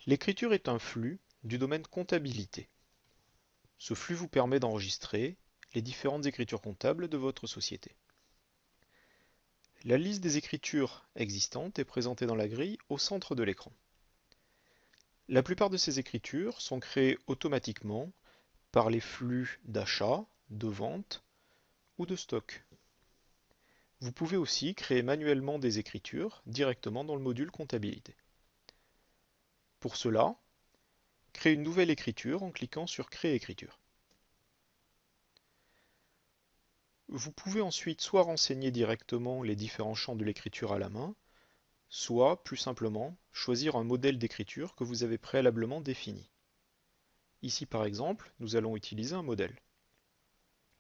L'écriture est un flux du domaine comptabilité. Ce flux vous permet d'enregistrer les différentes écritures comptables de votre société. La liste des écritures existantes est présentée dans la grille au centre de l'écran. La plupart de ces écritures sont créées automatiquement par les flux d'achat, de vente ou de stock. Vous pouvez aussi créer manuellement des écritures directement dans le module comptabilité. Pour cela, créez une nouvelle écriture en cliquant sur Créer écriture. Vous pouvez ensuite soit renseigner directement les différents champs de l'écriture à la main, soit, plus simplement, choisir un modèle d'écriture que vous avez préalablement défini. Ici par exemple, nous allons utiliser un modèle.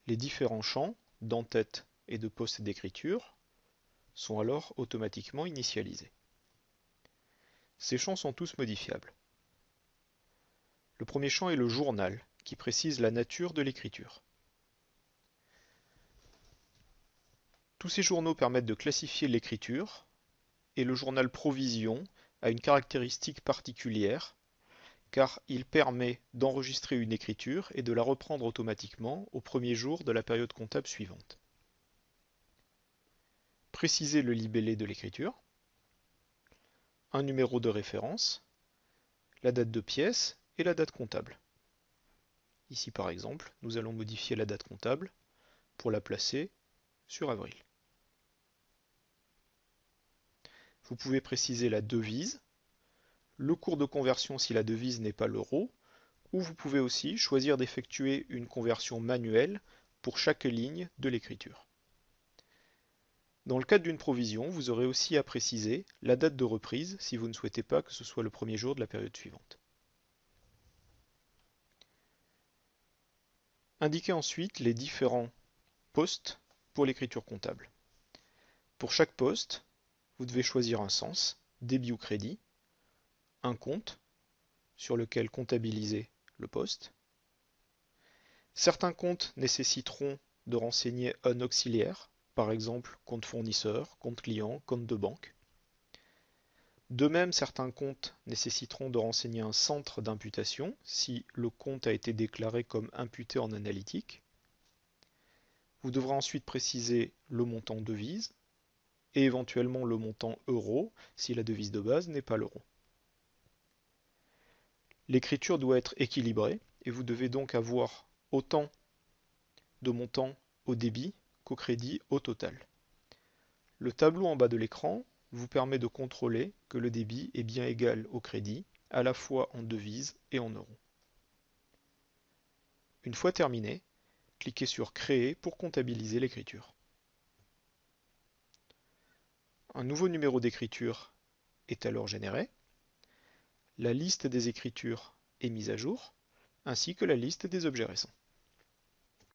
Les différents champs d'en-tête et de poste d'écriture sont alors automatiquement initialisés. Ces champs sont tous modifiables. Le premier champ est le journal, qui précise la nature de l'écriture. Tous ces journaux permettent de classifier l'écriture, et le journal Provision a une caractéristique particulière, car il permet d'enregistrer une écriture et de la reprendre automatiquement au premier jour de la période comptable suivante. Précisez le libellé de l'écriture, un numéro de référence, la date de pièce et la date comptable. Ici par exemple, nous allons modifier la date comptable pour la placer sur avril. Vous pouvez préciser la devise, le cours de conversion si la devise n'est pas l'euro, ou vous pouvez aussi choisir d'effectuer une conversion manuelle pour chaque ligne de l'écriture. Dans le cadre d'une provision, vous aurez aussi à préciser la date de reprise si vous ne souhaitez pas que ce soit le premier jour de la période suivante. Indiquez ensuite les différents postes pour l'écriture comptable. Pour chaque poste, vous devez choisir un sens, débit ou crédit, un compte sur lequel comptabiliser le poste. Certains comptes nécessiteront de renseigner un auxiliaire, par exemple compte fournisseur, compte client, compte de banque. De même, certains comptes nécessiteront de renseigner un centre d'imputation si le compte a été déclaré comme imputé en analytique. Vous devrez ensuite préciser le montant devise et éventuellement le montant euro si la devise de base n'est pas l'euro. L'écriture doit être équilibrée et vous devez donc avoir autant de montants au débit qu'au crédit au total. Le tableau en bas de l'écran vous permet de contrôler que le débit est bien égal au crédit, à la fois en devise et en euros. Une fois terminé, cliquez sur Créer pour comptabiliser l'écriture. Un nouveau numéro d'écriture est alors généré. La liste des écritures est mise à jour, ainsi que la liste des objets récents.